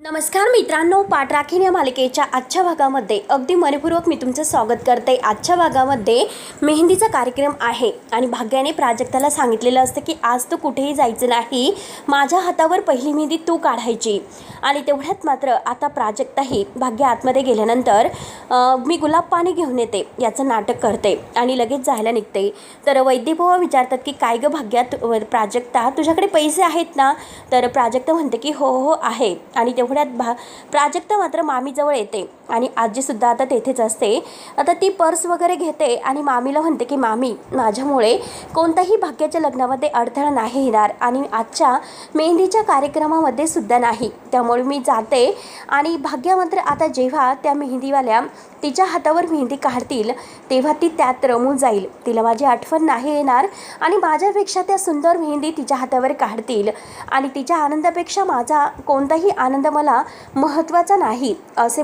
नमस्कार मित्रांनो, पाठराखीण या मालिकेच्या आजच्या भागामध्ये अगदी मनपूर्वक मी तुमचं स्वागत करते। आजच्या भागामध्ये मेहंदीचा कार्यक्रम आहे आणि भाग्याने प्राजक्ताला सांगितलेलं असतं की आज तू कुठेही जायचं नाही, माझ्या हातावर पहिली मेहंदी तू काढायची। आणि तेवढ्यात मात्र आता प्राजक्ताही भाग्य आतमध्ये गेल्यानंतर मी गुलाब पाणी घेऊन येते याचं नाटक करते आणि लगेच जायला निघते। तर वैद्यभाऊ विचारतात की काय ग भाग्यात प्राजक्ता, तुझ्याकडे पैसे आहेत ना? तर प्राजक्ता म्हणते की हो हो आहे। आणि तेवढ्यात प्राजक्ता मात्र मामीजवळ येते आणि आजीसुद्धा आता तेथेच असते। आता ती पर्स वगैरे घेते आणि मामीला म्हणते की मामी, माझ्यामुळे कोणत्याही भाग्याच्या लग्नामध्ये अडथळा नाही येणार आणि आजच्या मेहंदीच्या कार्यक्रमामध्ये सुद्धा नाही, त्यामुळे मी जाते। आणि भाग्य मात्र आता जेव्हा त्या मेहंदीवाल्या तिच्या हातावर मेहंदी काढतील तेव्हा ती त्यात रमून जाईल, तिला माझी आठवण नाही येणार आणि माझ्यापेक्षा त्या सुंदर मेहंदी तिच्या हातावर काढतील आणि तिच्या आनंदापेक्षा माझा कोणताही आनंद मला महत्त्वाचा नाही, असे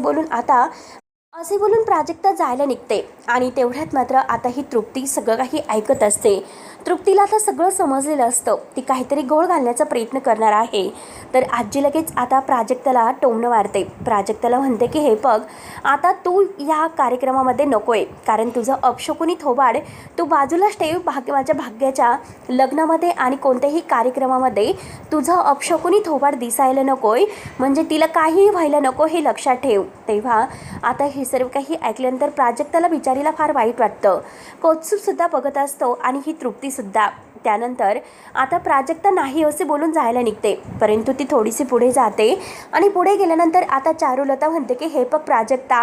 बोलून प्राजक्ता जायला निघते। आणि तेवढ्यात मात्र आता ही तृप्ती सगळं काही ऐकत असते। तृप्तीला आता सगळं समजलेलं असतं, ती काहीतरी घोळ घालण्याचा प्रयत्न करणार आहे। तर आजी लगेच आता प्राजक्ताला टोमणं मारते, प्राजक्ताला म्हणते की हे बघ, आता तू या कार्यक्रमामध्ये नको आहे, कारण तुझं अपशकुनी थोबाड तू बाजूलाच ठेव। माझ्या भाग्याच्या लग्नामध्ये आणि कोणत्याही कार्यक्रमामध्ये तुझं अपशकुनी थोबाड दिसायला नको आहे, म्हणजे तिला काहीही व्हायला नको, हे लक्षात ठेव। तेव्हा आता हे सर्व काही ऐकल्यानंतर प्राजक्ताला बिचारीला फार वाईट वाटतं। कौत्सुकसुद्धा बघत असतो आणि ही तृप्तीसुद्धा। त्यानंतर आता प्राजक्ता नाही असे बोलून जायला निघते, परंतु ती थोडीशी पुढे जाते आणि पुढे गेल्यानंतर आता चारुलता म्हणते की हे बघ प्राजक्ता,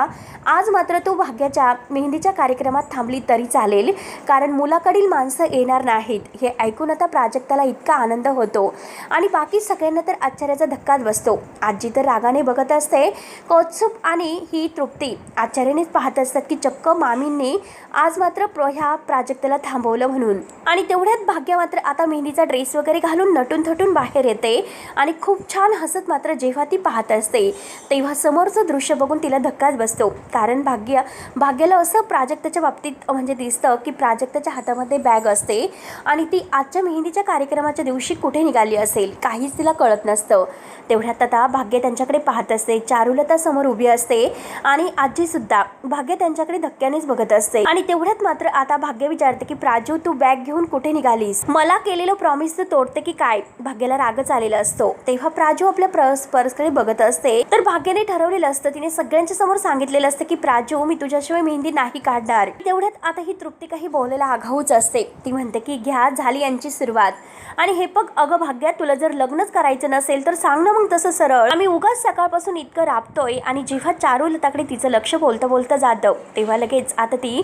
आज मात्र तू भाग्याच्या मेहंदीच्या कार्यक्रमात थांबली तरी चालेल, कारण मुलाकडील माणसं येणार नाहीत। हे ऐकून आता प्राजक्ताला इतका आनंद होतो आणि बाकी सगळ्यांना तर आश्चर्याचा धक्काच बसतो। आजी तर रागाने बघत असते, कौत्सुक आणि ही तृप्ती आश्चर्यानेच पाहत असतात की चक्क मामींनी आज मात्र ह्या प्राजक्ताला थांबवलं म्हणून। आणि तेवढ्यात भाग्य मात्र आता मेहंदीचा ड्रेस वगैरे घालून नटून थटून बाहेर येते आणि खूप छान हसत मात्र जेव्हा ती पाहत असते तेव्हा समोरचं दृश्य बघून तिला धक्काच बसतो, कारण भाग्याला असं प्राजक्ताच्या बाबतीत म्हणजे दिसतं की प्राजक्ताच्या हातामध्ये बॅग असते आणि ती आजच्या मेहंदीच्या कार्यक्रमाच्या दिवशी कुठे निघाली असेल काहीच तिला कळत नसतं। तेवढ्यात आता भाग्य त्यांच्याकडे पाहत असते, चारुलता समोर उभी असते आणि आजीसुद्धा भाग्य त्यांच्याकडे धक्क्यानेच बघत असते। आणि तेवढ्यात मात्र आता भाग्य विचारते की प्राजू, तू बॅग घेऊन कुठे निघालीस? मला केलेलं प्रॉमिस तू तोडते की काय? भाग्याला रागच आलेला असतो। तेव्हा प्राजू आपल्या पर्सकडे बघत असते, तर भाग्याने ठरवलेलं असतं, तिने सगळ्यांच्या समोर सांगितलेलं असतं की प्राजू, मी तुझ्याशिवाय मेहंदी नाही काढणार। तेवढ्यात आता ही तृप्ती काही बोलायला आगाऊच असते, ती म्हणते की घ्या, झाली यांची सुरुवात। आणि हे बघ अगं भाग्या, तुला जर लग्नच करायचं नसेल तर सांग ना मग तसं सरळ, आम्ही उगाच सकाळपासून इतकं राबतोय। आणि जेव्हा चारुलताकडे तिचं लक्ष बोलता जातं तेव्हा लगेच आता ती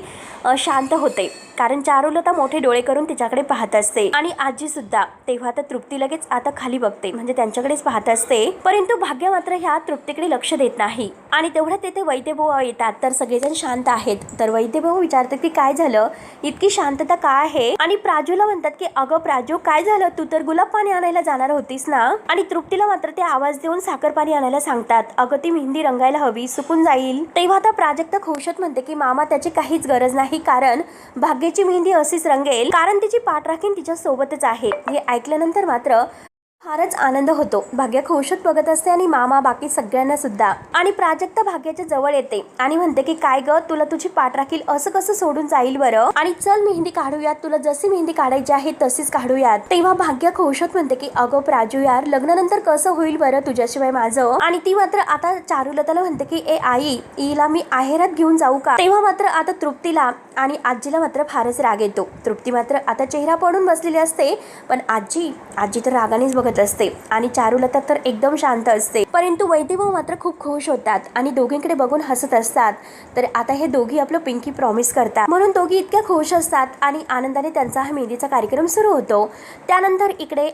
शांत होते, कारण चारुलता मोठे डोळे करून तिच्याकडे पाहत असते आणि आजी सुद्धा। तेव्हा आता तृप्ती लगेच आता खाली बघते, म्हणजे त्यांच्याकडेच पाहत असते, परंतु भाग्य मात्र ह्या तृप्तीकडे लक्ष देत नाही। आणि तेवढ्यात तेथे वैद्यभाऊ येतात, तर सगळेजण शांत आहेत। तर वैद्यभाऊ विचारतात की काय झालं, इतकी शांतता काय आहे? आणि प्राजूला म्हणतात की अगं प्राजू, काय झालं, तू तर गुलाब पाणी आणायला जाणार होतीस ना? आणि तृप्तीला मात्र ते आवाज देऊन साखर पाणी आणायला सांगतात, अगं ती मेहंदी रंगायला हवी, सुकून जाईल। तेव्हा आता प्राजक्ता खुशात म्हणते की मामा, त्याची काहीच गरज नाही, कारण भाग्याची मेहंदी अशीच रंगेल, कारण तिची पाठराखीण तिच्या सोबतच आहे। हे ऐकल्यानंतर मात्र फारच आनंद होतो, भाग्य खुशात बघत असते आणि मामा बाकी सगळ्यांना सुद्धा। आणि प्राजक्ता भाग्याच्या जवळ येते आणि म्हणते की काय ग, तुला तुझी पाठ राखील असं कसं सोडून जाईल बरं? आणि चल मेहंदी काढूयात, तुला जशी मेहंदी काढायची आहे तशीच काढूयात। तेव्हा भाग्य खुशात म्हणते की अगं प्राजू यार, लग्नानंतर कसं होईल बरं तुझ्याशिवाय माझं? आणि ती मात्र आता चारुलताला म्हणते की ए आई, हिला मी आहेरात घेऊन जाऊ का? तेव्हा मात्र आता तृप्तीला आणि आजीला मात्र फारच राग येतो। तृप्ती मात्र आता चेहरा पडून बसलेली असते, पण आजी तर रागानेच बघत असते आणि चारुलता तर एकदम शांत असते। परंतु वैद्यभाऊ मात्र खूप खुश होतात आणि दोघींकडे बघून हसत असतात। तर आता हे दोघी आपलं पिंकी प्रॉमिस करतात, म्हणून दोघी इतक्या खुश असतात आणि आनंदाने त्यांचा हा मेहंदीचा कार्यक्रम सुरू होतो। त्यानंतर इकडे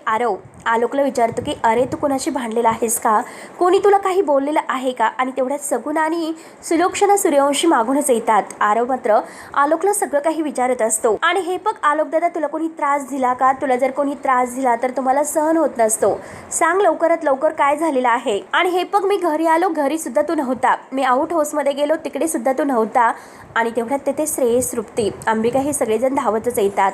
आलोकला विचारतो की अरे, तू कोणाशी भांडलेला आहेस का? कोणी तुला काही बोललेलं आहे का? आणि तेवढ्यात सगुण आणि सुलोक्षणा सूर्यवंशी मागूनच येतात। आरव मात्र आलोकला सगळं काही विचारत असतो आणि हे बघ आलोक दादा, तुला कोणी त्रास दिला का? तुला जर कोणी त्रास दिला तर तुम्हाला सहन होत नसेल असतो. सांग लवकरात लवकर काय झालेलं आहे. आणि हे बघ मी घरी आलो, घरी सुद्धा तू नव्हता. मी आउट हाऊसमध्ये गेलो, तिकडे सुद्धा तू नव्हता. आणि तेवढ्यात तेथे श्रेयस, तृप्ती, अंबिका हे सगळेजण धावतच येतात.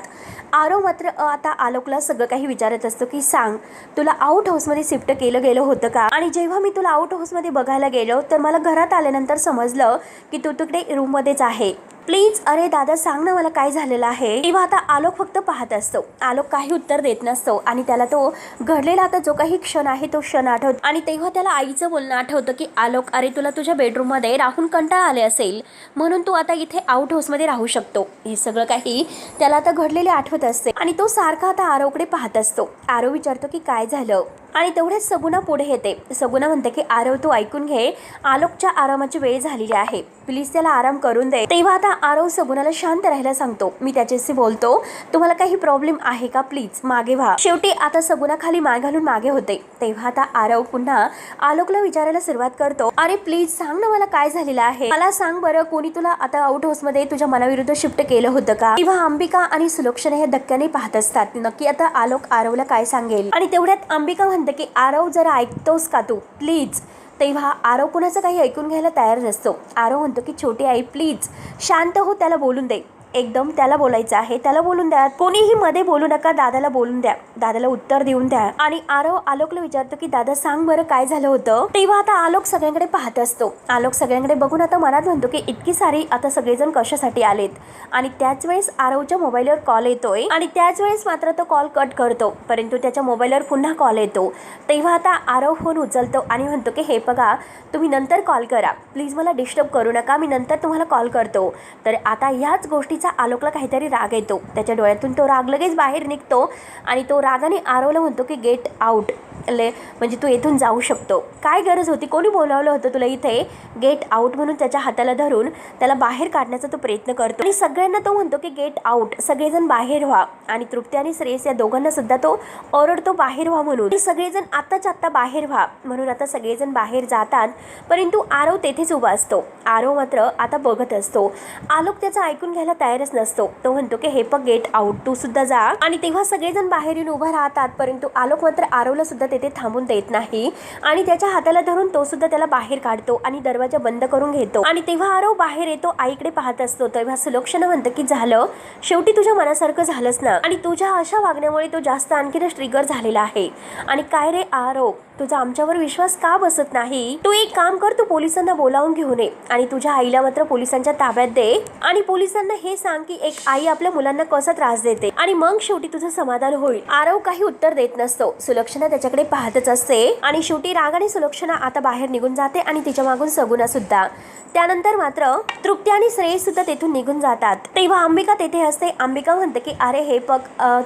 आरव मात्र आता आलोकला सगळं काही विचारत असतो की सांग, तुला आउट हाऊसमध्ये शिफ्ट केलं गेलं होतं का? आणि जेव्हा मी तुला आउट हाऊसमध्ये बघायला गेलो तर मला घरात आल्यानंतर समजलं की तू तिकडे रूममध्येच आहे. प्लीज अरे दादा सांग ना मला काय झालेलं आहे. तेव्हा आता आलोक फक्त पाहत असतो. आलोक काही उत्तर देत नसतो आणि त्याला तो घडलेला आता जो काही क्षण आहे तो क्षण आठवतो. आणि तेव्हा त्याला आईचं बोलणं आठवतं की आलोक अरे तुला तुझ्या बेडरूममध्ये राहून कंटाळा आले असेल म्हणून तू आता इथे आउट हाऊसमध्ये राहू शकतो. हे सगळं काही त्याला आता घडलेले आठवत असते आणि तो सारखा आता आरवकडे पाहत असतो. आरव विचारतो की काय झालं. आणि तेवढेच सगुणा पुढे येते. सगुणा म्हणते की आरव तू ऐकून घे, आलोकच्या आरामाची वेळ झालेली आहे, प्लीज त्याला आराम करून दे. तेव्हा आता आरव सगुणाला शांत राहायला सांगतो. मी त्याच्याशी बोलतो, तुम्हाला काही प्रॉब्लेम आहे का, प्लीज मागे व्हा. शेवटी आता सगुणा खाली मान घालून मागे होते. तेव्हा आता आरव पुन्हा आलोकला विचारायला सुरुवात करतो, अरे प्लीज सांग ना मला काय झालेलं आहे. मला सांग बरं, कोणी तुला आता आउट हाऊसमध्ये तुझ्या मनाविरुद्ध शिफ्ट केलं होतं का? तेव्हा अंबिका आणि सुलक्षणा हे धक्क्याने पाहत असतात. नक्की आता आलोक आरवला काय सांगेल. आणि तेवढ्यात अंबिका म्हणते की आरव जरा ऐकतोस का तू प्लीज. तेव्हा आरव कुणाचं काही ऐकून घ्यायला तयार नसतो. आरव म्हणतो की छोटी आई प्लीज शांत हो, त्याला बोलून दे. एकदम त्याला बोलायचं आहे, त्याला बोलून द्या. कोणीही मध्ये बोलू नका, दादाला बोलून द्या, दादाला उत्तर देऊन द्या. आणि आरव आलोकला विचारतो की दादा सांग बरं काय झालं होतं. तेव्हा आता आलोक सगळ्यांकडे पाहत असतो. आलोक सगळ्यांकडे बघून आता मनात म्हणतो की इतकी सारी आता सगळेजण कशासाठी आलेत. आणि त्याच वेळेस आरवच्या मोबाईलवर कॉल येतोय आणि त्याच वेळेस मात्र तो कॉल कट करतो, परंतु त्याच्या मोबाईलवर पुन्हा कॉल येतो. तेव्हा आता आरव फोन उचलतो आणि म्हणतो की हे बघा तुम्ही नंतर कॉल करा, प्लीज मला डिस्टर्ब करू नका, मी नंतर तुम्हाला कॉल करतो. तर आता ह्याच गोष्टीचा आलोकला काहीतरी राग येतो. त्याच्या डोळ्यातून तो राग लगेच बाहेर निघतो आणि तो रागाने आरवला म्हणतो की गेट आउट, म्हणजे तू येथून जाऊ शकतो. काय गरज होती, कोणी बोलावलं होतं तुला इथे. गेट आउट म्हणून त्याच्या हाताला धरून त्याला बाहेर काढण्याचा तो प्रयत्न करतो आणि सगळ्यांना तो म्हणतो की गेट आउट, सगळेजण बाहेर व्हा. आणि तृप्ती आणि श्रेयस या दोघांना सुद्धा तो ओरडतो बाहेर व्हा म्हणून. सगळेजण आत्ताच आत्ता बाहेर व्हा म्हणून आता सगळेजण बाहेर जातात, परंतु आरव तेथेच उभा असतो. आरव मात्र आता बघत असतो. आलोक त्याचं ऐकून घ्यायला तयारच नसतो. तो म्हणतो की हे पग गेट आउट, तू सुद्धा जा. आणि तेव्हा सगळेजण बाहेर येऊन उभा राहतात, परंतु आलोक मात्र आरवला सुद्धा तेथे थांबून देत नाही आणि त्याच्या हाताला धरून तो सुद्धा त्याला बाहेर काढतो आणि दरवाजा बंद करून घेतो. आणि तेव्हा आरव बाहेर येतो, आईकडे पाहत असतो. तेव्हा सुलक्षणा म्हणतं की झालं, शेवटी तुझ्या मनासारखं झालंच ना. आणि तुझ्या अशा वागण्यामुळे तो जास्त आणखीनच ट्रिगर झालेला आहे. आणि काय रे आरव, तुझा आमच्यावर विश्वास का बसत नाही. तू एक काम कर, तू पोलिसांना बोलावून घेऊन ये आणि तुझ्या आईला मात्र पोलिसांच्या ताब्यात दे आणि पोलिसांना हे सांग की एक आई आपल्या मुलांना कसा त्रास देते आणि मग शेवटी तुझं समाधान होईल. आरव काही उत्तर देत नसतो. सुलक्षणा त्याच्याकडे पाहतच असते आणि शेवटी रागाने सुलक्षणा आता बाहेर निघून जाते आणि तिच्या मागून सगुणा सुद्धा. त्यानंतर मात्र तृप्ती आणि श्रेयस सुद्धा तेथून निघून जातात. तेव्हा अंबिका तेथे असते. अंबिका म्हणते की अरे हे बघ,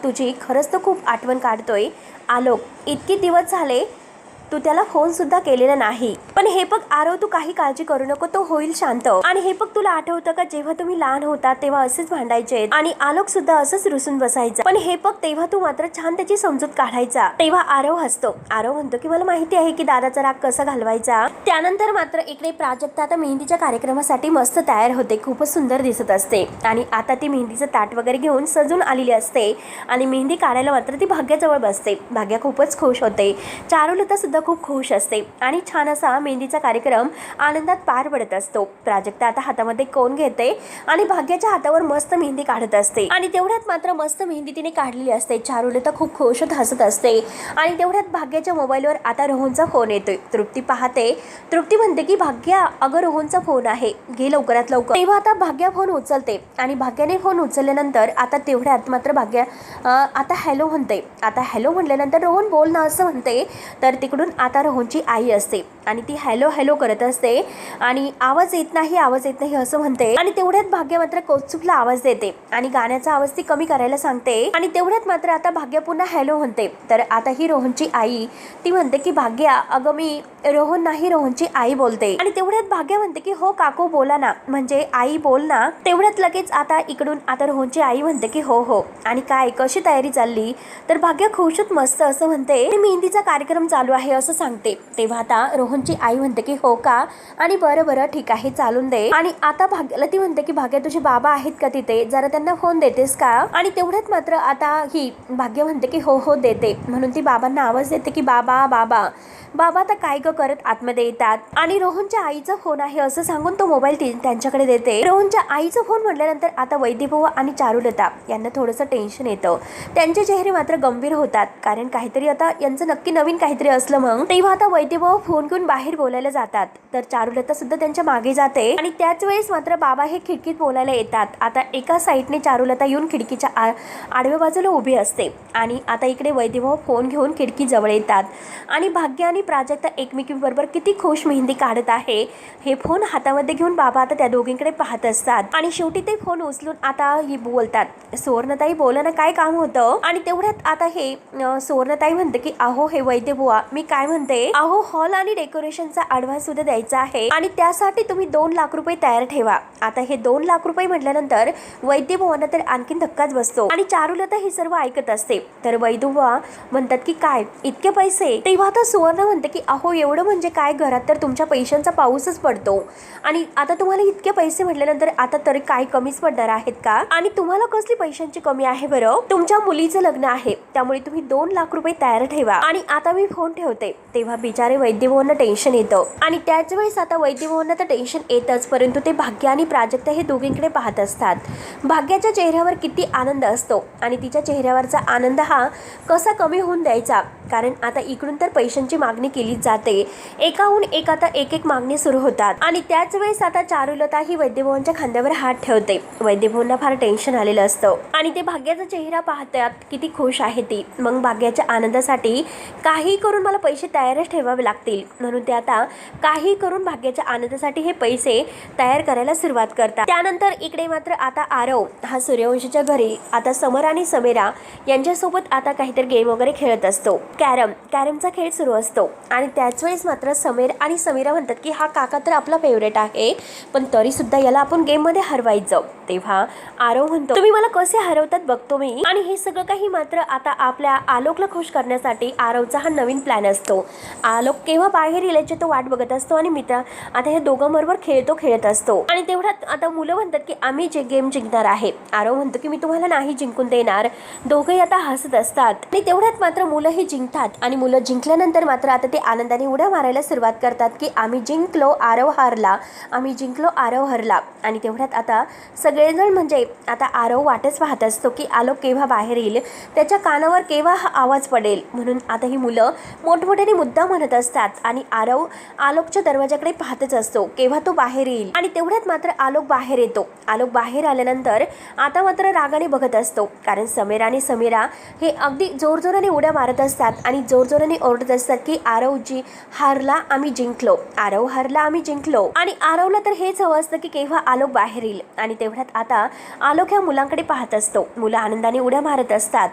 तुझी खरंच तर खूप आठवण काढतोय आलोक, इतके दिवस झाले तू त्याला फोन सुद्धा केलेला नाही. पण हे बघ आरव, तू काही काळजी करू नको, तो होईल शांत. आणि हे बघ तुला आठवतं का जेव्हा तुम्ही लहान होता तेव्हा असेच भांडायचे आणि आलोक सुद्धा असंच रुसून बसायचा. पण हे बघ तेव्हा तू मात्र छान त्याची समजूत काढायचा. तेव्हा आरव हसतो. आरव म्हणतो की मला माहिती आहे की दादाचा राग कसा घालवायचा. त्यानंतर मात्र इकडे प्राजक्ता आता मेहंदीच्या कार्यक्रमासाठी मस्त तयार होते, खूपच सुंदर दिसत असते आणि आता ती मेहंदीचं ताट वगैरे घेऊन सजून आलेली असते आणि मेहंदी काढायला मात्र ती भाग्याजवळ बसते. भाग्या खूपच खुश होते. चारुलता सुद्धा खूप खुश असते आणि छान असा मेहंदीचा कार्यक्रम आनंदात पार पडत असतो. प्राजक्ता आता हातामध्ये कोण घेते आणि भाग्याच्या हातावर मस्त मेहंदी काढत असते आणि तेवढ्यात मात्र मस्त मेहंदी तिने काढलेली असते. चारुलता खूप खुश होत हसत असते आणि तेवढ्यात भाग्याच्या मोबाईलवर आता रोहनचा फोन येतोय. तृप्ती पाहते. तृप्ती म्हणते की भाग्या, अगं रोहनचा फोन आहे, घे लवकरात लवकर. तेव्हा आता भाग्या फोन उचलते आणि भाग्याने फोन उचलल्यानंतर आता तेवढ्यात मात्र भाग्या आता हॅलो म्हणते. आता हॅलो म्हटल्यानंतर रोहन बोल ना असं म्हणते. तर तिकडून आता रोहनची आई असते आणि ती हॅलो हॅलो करत असते आणि आवाज येत नाही असं म्हणते. आणि तेवढ्यात भाग्य मात्र कौतुकला आवाज देते आणि गाण्याचा आवाज ती कमी करायला सांगते. आणि तेवढ्यात मात्र आता भाग्य पुन्हा हॅलो म्हणते. तर आता ही रोहनची आई ती म्हणते की भाग्या, अगं मी रोहन नाही, रोहनची आई बोलते. आणि तेवढ्यात भाग्य म्हणते की हो काकू बोला ना, म्हणजे आई बोल ना. तेवढ्यात लगेच आता इकडून आता रोहनची आई म्हणते की हो हो. आणि काय कशी तयारी चालली. तर भाग्य खुश होत मस्त असं म्हणते, मेहंदीचा कार्यक्रम चालू आहे असं सांगते तेव्हा आता रोहनची आई म्हणते की हो का, आणि बरं बरं ठीक आहे चालून दे. आणि आता भाग्याला ती म्हणते की भाग्या तुझे बाबा आहेत का तिथे, जरा त्यांना फोन देतेस का. आणि तेवढ्यात मात्र आता ही भाग्य म्हणते की हो हो देते, म्हणून ती बाबांना आवाज देते की बाबा बाबा. बाबा आता काय ग करत आतमध्ये येतात आणि रोहनच्या आईचा फोन आहे असं सांगून तो मोबाईल त्यांच्याकडे देते. रोहनच्या आईचा फोन म्हटल्यानंतर आता वैद्यभाऊ आणि चारुलता यांना थोडंसं टेन्शन येतं. त्यांचे चेहरे मात्र गंभीर होतात, कारण काहीतरी आता यांचं नक्की नवीन काहीतरी असलं. मग तेव्हा आता वैद्यभाऊ फोन घेऊन बाहेर बोलायला जातात, तर चारुलता सुद्धा त्यांच्या मागे जाते. आणि त्याच वेळेस मात्र बाबा हे खिडकीत बोलायला येतात. आता एका साईडने चारुलता येऊन खिडकीच्या आडव्या बाजूला उभी असते आणि आता इकडे वैद्यभाऊ फोन घेऊन खिडकी जवळ येतात. आणि भाग्य आणि प्राजक्ता एकमेकींबरोबर किती खुश मेहंदी काढत आहे हे फोन हातामध्ये घेऊन बाबा आता त्या दोघींकडे पाहत असतात. आणि शेवटी ते फोन उचलून आता ही बोलतात, सुवर्णताई बोला ना, काय काम होतं. आणि तेवढ्यात आता हे सुवर्णताई म्हणते की अहो हे वैद्यबुवा मी काय म्हणते, अहो हॉल आणि डेकोरेशनचा ऍडव्हान्स सुद्धा द्यायचा आहे आणि त्यासाठी तुम्ही 2 लाख रुपये तयार ठेवा. आता हे 2 लाख रुपये म्हटल्यानंतर वैद्यबुवांना तर आणखीन धक्काच बसतो. आणि चारुलता हे सर्व ऐकत असते, तर वैद्यबुवा म्हणतात की काय इतके पैसे. तेव्हा आता सुवर्ण म्हणते की अहो एवढं म्हणजे काय, घरात तर तुमच्या पैशांचा पाऊसच पडतो आणि आता तुम्हाला इतके पैसे म्हटल्यानंतर आता तरी काय कमीच पडणार आहेत का. आणि तुम्हाला कसली पैशांची कमी आहे बरं, तुमच्या मुलीचं लग्न आहे त्यामुळे तुम्ही 2 लाख रुपये तयार ठेवा आणि आता मी फोन ठेवते. तेव्हा बिचारे वैद्यभाऊंना टेन्शन येतं आणि त्याच वेळेस आता वैद्यभाऊंना तर टेन्शन येतच, परंतु ते भाग्य आणि प्राजक्ता हे दोघींकडे पाहत असतात. भाग्याच्या चेहऱ्यावर किती आनंद असतो आणि तिच्या चेहऱ्यावरचा आनंद हा कसा कमी होऊन द्यायचा, कारण आता इकडून तर पैशांची मागणी केली जाते, एकाहून एक आता एक मागणी सुरू होतात. आणि त्याच वेळेस आता चारुलता ही वैद्यभाऊंच्या खांद्यावर हात ठेवते. वैद्यभाऊंना फार टेन्शन आलेलं असतं आणि ते भाग्याचा चेहरा पाहतात किती खुश आहे ती. मग भाग्याच्या आनंदासाठी काही करून मला पैसे तयारच ठेवावे लागतील, म्हणून ते आता काही करून भाग्याच्या आनंदासाठी हे पैसे तयार करायला सुरुवात करतात. त्यानंतर इकडे मात्र आता आरव हा सूर्यवंशीच्या घरी आता समर आणि समीरा यांच्यासोबत आता काहीतरी गेम वगैरे खेळत असतो. कॅरमचा खेळ सुरू असतो. आणि त्याच वेळेस मात्र समीर आणि समीरा म्हणतात की हा काका तर आपला फेवरेट आहे, पण तरी सुद्धा याला आपण गेम मध्ये हरवायचं. तेव्हा आरव म्हणतो तुम्ही मला कसे हरवतात बघतो मी. आणि हे सगळं काही मात्र आता आपल्या आलोकला खुश करण्यासाठी आरवचा हा नवीन प्लॅन असतो. आलोक केव्हा बाहेर येण्याची तो वाट बघत असतो आणि मित्र आता हे दोघांबरोबर खेळत असतो. आणि तेवढ्यात आता मुलं म्हणतात की आम्ही जे गेम जिंकणार आहे. आरव म्हणतो की मी तुम्हाला नाही जिंकून देणार. दोघंही आता हसत असतात आणि तेवढ्यात मात्र मुलं ही जिंकतात. आणि मुलं जिंकल्यानंतर मात्र आता ते आनंदाने उड्या मारायला सुरुवात करतात की आम्ही जिंकलो आरव हारला, आम्ही जिंकलो आरव हरला. आणि तेवढ्यात आता सगळेजण म्हणजे आता आरव वाटच पाहत असतो की आलोक केव्हा बाहेर येईल, त्याच्या कानावर केव्हा हा आवाज पडेल, म्हणून आता ही मुलं मोठमोठ्याने मुद्दा म्हणत असतात. आणि आरव आलोकच्या दरवाजाकडे पाहतच असतो केव्हा तो बाहेर येईल. आणि तेवढ्यात मात्र आलोक बाहेर येतो. आलोक बाहेर आल्यानंतर आता मात्र रागाने बघत असतो, कारण समीर आणि समीरा हे अगदी जोरजोराने उड्या मारत असतात आणि जोरजोराने ओरडत असतात की आरवजी हारला आम्ही जिंकलो, आरव हारला आम्ही जिंकलो. आणि आरवला तर हेच हवं असतं की केव्हा आलोक बाहेर येईल. आणि तेवढ्यात आता आलोक ह्या मुलांकडे पाहत असतो. मुलं आनंदाने उड्या मारत असतात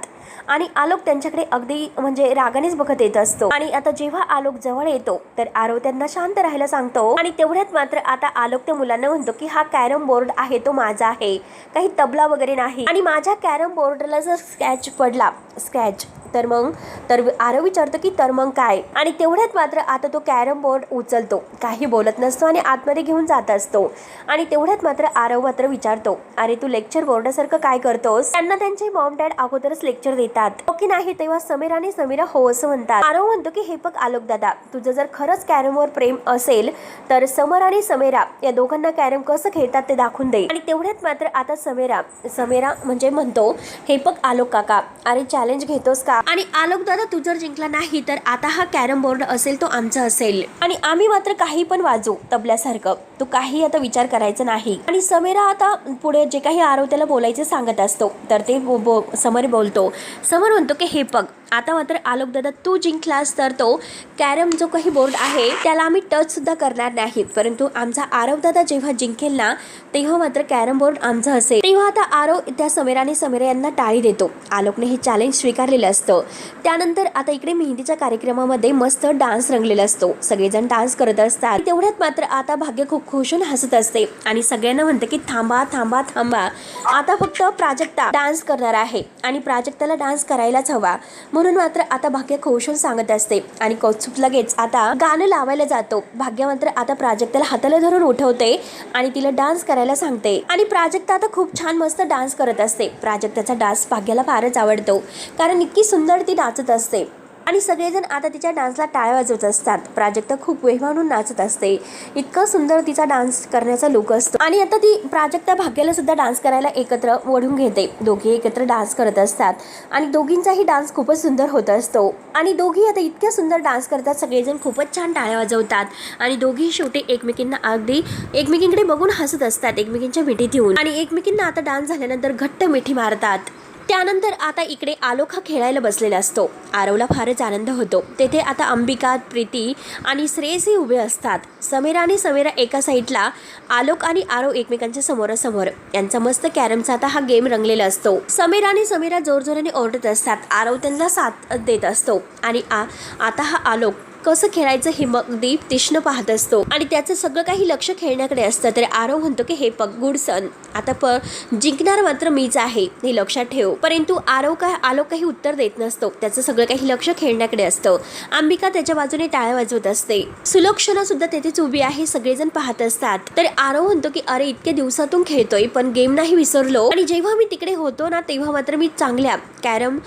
आणि आलोक त्यांच्याकडे अगदी म्हणजे रागानेच बघत येत असतो. आणि आता जेव्हा आलोक जवळ येतो तर आरव त्यांना शांत राहायला सांगतो. आणि तेवढ्यात मात्र आता आलोक त्या मुलांना म्हणतो की हा कॅरम बोर्ड आहे तो माझा आहे, काही तबला वगैरे नाही. आणि माझ्या कॅरम बोर्डला जर स्क्रॅच पडला तर आरव विचारतो की तर मग काय. आणि तेवढ्यात मात्र आता तो कॅरम बोर्ड उचलतो, काही बोलत नसतो आणि आतमध्ये घेऊन जात असतो. आणि तेवढ्यात मात्र आरव मात्र विचारतो अरे तू लेक्चर बोर्डासारखं काय करतोस. त्यांना त्यांचे मॉम डॅड अगोदरच लेक्चर देतात हो की नाही. तेव्हा समीर आणि समीरा हो असं म्हणतात. आरव म्हणतो की हे बघ आलोक दादा, तुझं जर खरंच कॅरमवर प्रेम असेल तर समर आणि समीरा या दोघांना कॅरम कसं खेळतात ते दाखवून दे. आणि तेवढ्यात मात्र आता समीरा म्हणजे म्हणतो हे बघ आलोक काका, अरे चॅलेंज घेतोस का. आणि आलोक दादा तू जर जिंकला नाही तर आता हा कॅरम बोर्ड असेल तो आमचा असेल आणि आम्ही मात्र काही पण वाजू तबल्यासारखं, तू काही आता विचार करायचा नाही. आणि समीरा आता पुढे जे काही आरव त्याला बोलायचं सांगत असतो तर ते समर बोलतो. समर म्हणतो की हे बघ आता मात्र आलोक दादा तू जिंकलास तर तो कॅरम जो काही बोर्ड आहे त्याला आम्ही टच सुद्धा करणार नाही, परंतु आमचा आरव दादा जेव्हा जिंकेल ना तेव्हा मात्र कॅरम बोर्ड आमचा असेल. तेव्हा आता आरव त्या समीरा यांना टाळी देतो. आलोकने हे चॅलेंज स्वीकारलेलं असतं. त्यानंतर आता इकडे मेहंदीच्या कार्यक्रमामध्ये मस्त डान्स रंगलेला असतो, सगळेजण डान्स करत असतात. तेवढ्यात मात्र आता भाग्य खूप खुश होऊन हसत असते आणि सगळ्यांना म्हणते की थांबा थांबा थांबा, आता फक्त प्राजक्ता डान्स करणार आहे आणि प्राजक्ताला डान्स करायलाच हवा. म्हणून मात्र आता भाग्य खुश होऊन सांगत असते आणि कौस्तुभ लगेच आता गाणं लावायला जातो. भाग्य मात्र आता प्राजक्ताला हाताला धरून उठवते आणि तिला डान्स करायला सांगते आणि प्राजक्ता आता खूप छान मस्त डान्स करत असते. प्राजक्ताचा डान्स भाग्याला फारच आवडतो कारण इतकी सुंदर ती नाचत असते आणि सगळेजण आता तिच्या डान्सला टाळ्या वाजवत असतात. प्राजक्ता खूप वेगानं नाचत असते. इतका सुंदर तिचा डान्स करण्याचा लुक असतो आणि आता ती प्राजक्ता भाग्याला सुद्धा डान्स करायला एकत्र ओढून घेते. दोघे एकत्र डान्स करत असतात आणि दोघींचाही डान्स खूपच सुंदर होत असतो आणि दोघी आता इतक्या सुंदर डान्स करतात. सगळेजण खूपच छान टाळ्या वाजवतात आणि दोघी शेवटी एकमेकींना अगदी एकमेकींकडे बघून हसत असतात, एकमेकींच्या मिठीत येऊन आणि एकमेकींना आता डान्स झाल्यानंतर घट्ट मिठी मारतात. त्यानंतर आता इकडे आलोक हा खेळायला बसलेला असतो. आरवला फारच आनंद होतो. तेथे आता अंबिका, प्रीती आणि श्रेयसही उभे असतात. समीरा आणि समीरा एका साईडला, आलोक आणि आरव एकमेकांच्या समोरासमोर. यांचा मस्त कॅरमचा आता हा गेम रंगलेला असतो. समीरा आणि समीरा जोरजोराने ओरडत असतात. आरव त्यांना साथ देत असतो आणि आता हा आलोक कसं खेळायचं हे अगदी तीक्ष्ण पाहत असतो आणि त्याचं सगळं काही लक्ष खेळण्याकडे असतं. तर आरव म्हणतो की हे गुड सन, आता जिंकणार मात्र मीच आहे हे लक्षात ठेव. परंतु आलोक काही उत्तर देत नसतो. त्याचं सगळं काही लक्ष खेळण्याकडे असतं. अंबिका त्याच्या बाजूने टाळ्या वाजवत असते. सुलक्षणा सुद्धा तेथेच उभी आहे. सगळेजण पाहत असतात. तर आरव म्हणतो की अरे इतक्या दिवसातून खेळतोय पण गेम नाही विसरलो आणि जेव्हा मी तिकडे होतो ना तेव्हा मात्र मी चांगल्या कॅरम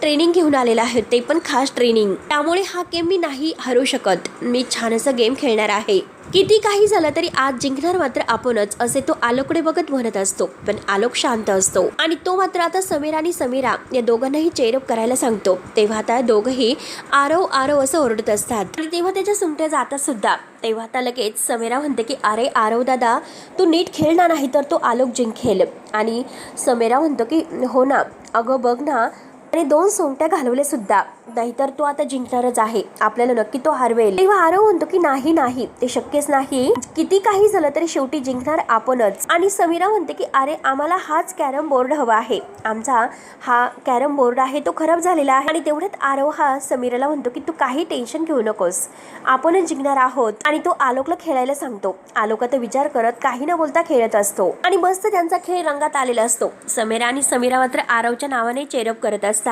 ट्रेनिंग घेऊन आलेला आहे, ते पण खास ट्रेनिंग. त्यामुळे हा गेम मी नाही हरू शकत. मी छान असं गेम खेळणार आहे. किती काही झालं तरी आज जिंकणार मात्र आपणच, असे तो आलोककडे बघत म्हणत असतो. पण आलोक शांत असतो आणि तो मात्र आता समीरा आणि समीरा या दोघांनाही चेअरअप करायला सांगतो. तेव्हा आता दोघंही आरव आरव असं ओरडत असतात आणि तेव्हा त्याच्या सुमट्या जातात सुद्धा. तेव्हा आता लगेच समीरा म्हणते की अरे आरव दादा, तू नीट खेळणार नाही तर तो आलोक जिंकेल. आणि समीरा म्हणतो की हो ना, अगं बघ ना, आणि 2 सोंगट्या घालवले सुद्धा, नाहीतर तो आता जिंकणारच आहे, आपल्याला नक्की तो हरवेल. तेव्हा आरव म्हणतो की नाही नाही, ते शक्यच नाही, किती काही झालं तरी शेवटी जिंकणार आपणच. आणि समीरा म्हणते की अरे आम्हाला हाच कॅरम बोर्ड हवा आहे, आमचा हा कॅरम बोर्ड आहे तो खराब झालेला आहे. आणि तेवढ्यात आरव हा समीराला म्हणतो की तू काही टेन्शन घेऊ नकोस, आपणच जिंकणार आहोत. आणि तो आलोकला खेळायला सांगतो. आलोक आता विचार करत काही न बोलता खेळत असतो आणि मस्त त्यांचा खेळ रंगात आलेला असतो. समीरा आणि समीरा मात्र आरवच्या नावाने चेअरअप करत असतात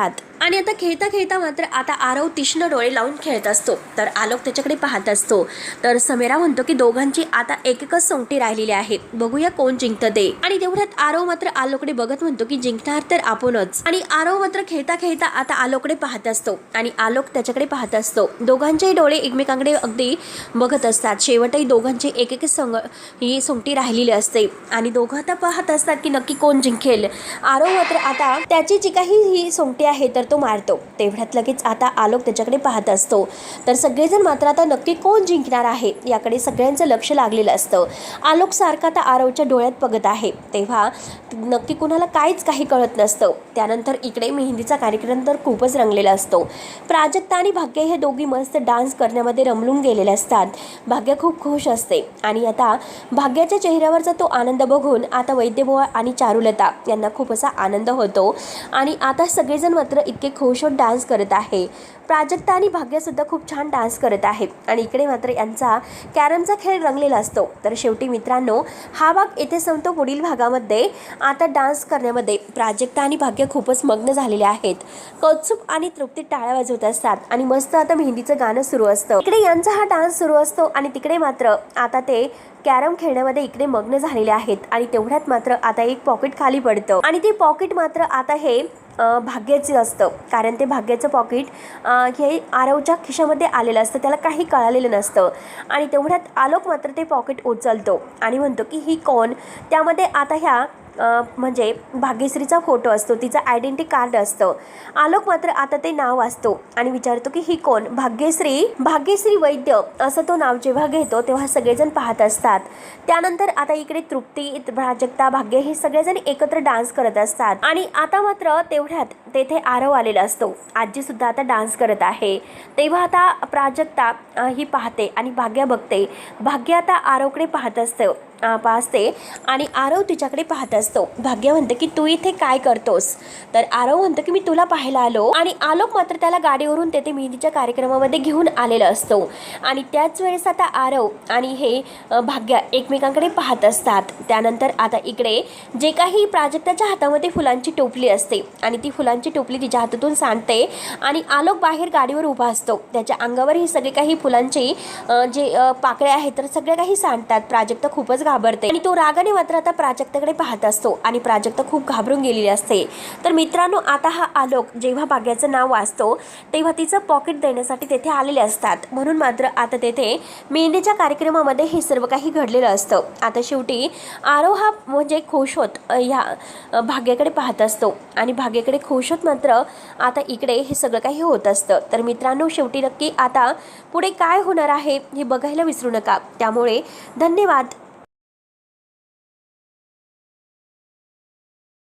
आणि आता खेळता खेळता मात्र आता आरव तीक्ष्ण डोळे लावून खेळत असतो. तर आलोक त्याच्याकडे पाहत असतो. तर समीरा म्हणतो की दोघांची आता एकच सोंगटी राहिलेली आहे, बघूया कोण जिंकतं ते. आणि तेवढ्यात आरव मात्र आलोकडे बघत म्हणतो की जिंकणार तर आपणच. आणि आरव मात्र खेळता खेळता आता आलोकडे पाहत असतो आणि आलोक त्याच्याकडे पाहत असतो. दोघांचेही डोळे एकमेकांकडे अगदी बघत असतात. शेवटही दोघांची एक ही सोंगटी राहिलेली असते आणि दोघं आता पाहत असतात की नक्की कोण जिंकेल. आरव मात्र आता त्याची जी काही ही सोंगटी आहे तर तो मारतो. तेवढ्यात लगेच आता आलोक त्याच्याकडे पाहत असतो. तर सगळेजण मात्र आता नक्की कोण जिंकणार आहे याकडे सगळ्यांचं लक्ष लागलेलं असतं. आलोक सारखा आता आरवच्या डोळ्यात बघत आहे. तेव्हा नक्की कुणाला काहीच काही कळत नसतं. त्यानंतर इकडे मेहंदीचा कार्यक्रम तर खूपच रंगलेला असतो. प्राजक्ता आणि भाग्य हे दोघी मस्त डान्स करण्यामध्ये रमलून गेलेले असतात. भाग्य खूप खुश असते आणि आता भाग्याच्या चेहऱ्यावरचा तो आनंद बघून आता वैद्यबुवा आणि चारुलता यांना खूप असा आनंद होतो आणि आता सगळेजण मात्र इतके खुश होऊन डान्स करत आहे. प्राजक्ता आणि भाग्य सुद्धा खूप छान डान्स करत आहे आणि इकडे मात्र यांचा कॅरमचा खेळ रंगलेला असतो. तर शेवटी मित्रांनो, हा भाग येथे संपतो. पुढील भागामध्ये आता डान्स करण्यामध्ये प्राजक्ता आणि भाग्य खूपच मग्न झालेले आहेत. कौस्तुभ आणि तृप्ती टाळ्या वाजवत असतात आणि मस्त आता मेहंदीचं गाणं सुरू असतं. इकडे यांचा हा डान्स सुरू असतो आणि तिकडे मात्र आता ते कॅरम खेळण्यामध्ये इकडे मग्न झालेले आहेत. आणि तेवढ्यात मात्र आता एक पॉकेट खाली पडतं आणि ते पॉकेट मात्र आता हे भाग्याचे असतं, कारण ते भाग्याचं पॉकेट हे आरवच्या खिशामध्ये आलेलं असतं. त्याला काही कळालेलं नसतं आणि तेवढ्यात आलोक मात्र ते पॉकेट उचलतो आणि म्हणतो की ही कोण. त्यामध्ये आता ह्या म्हणजे भाग्यश्रीचा फोटो असतो, तिचं आयडेंटिटी कार्ड असतं. आलोक मात्र आता ते नाव वाचतो आणि विचारतो की ही कोण. भाग्यश्री वैद्य असं तो नाव जेव्हा घेतो तेव्हा सगळेजण पाहत असतात. त्यानंतर आता इकडे तृप्ती, प्राजक्ता, भाग्य हे सगळेजण एकत्र डान्स करत असतात आणि आता मात्र तेवढ्यात तेथे आरव आलेला असतो. आजी सुद्धा आता डान्स करत आहे. तेव्हा आता प्राजक्ता ही पाहते आणि भाग्य बघते. भाग्य आता आरवकडे पाहत असतं पाहते आणि आरव तिच्याकडे पाहत असतो. भाग्य म्हणते की तू इथे काय करतोस. तर आरव म्हणतो की मी तुला पाहायला आलो. आणि आलोक मात्र त्याला गाडीवरून तेथे मेहंदीच्या कार्यक्रमामध्ये घेऊन आलेला असतो. आणि त्याच वेळेस आता आरव आणि हे भाग्य एकमेकांकडे पाहत असतात. त्यानंतर आता इकडे जे काही प्राजक्ताच्या हातामध्ये फुलांची टोपली असते आणि ती फुलांची टोपली तिच्या हातातून सांडते आणि आलोक बाहेर गाडीवर उभा असतो. त्याच्या अंगावर ही सगळे काही फुलांची जे पाकळ्या आहेत तर सगळ्या काही सांडतात. प्राजक्ता खूपच घाबरते आणि तो रागाने मात्र आता प्राजक्ताकडे पाहत असतो आणि प्राजक्ता खूप घाबरून गेलेली असते. तर मित्रांनो, आता हा आलोक जेव्हा भाग्याचं नाव वाचतो तेव्हा तिचं पॉकेट देण्यासाठी तेथे आलेले असतात. म्हणून मात्र आता तेथे मेहंदीच्या कार्यक्रमामध्ये हे सर्व काही घडलेलं असतं. आता शेवटी आरव हा म्हणजे खुश होत ह्या भाग्याकडे पाहत असतो आणि भाग्याकडे खुश होत मात्र आता इकडे हे सगळं काही होत असतं. तर मित्रांनो, शेवटी नक्की आता पुढे काय होणार आहे हे बघायला विसरू नका. त्यामुळे धन्यवाद.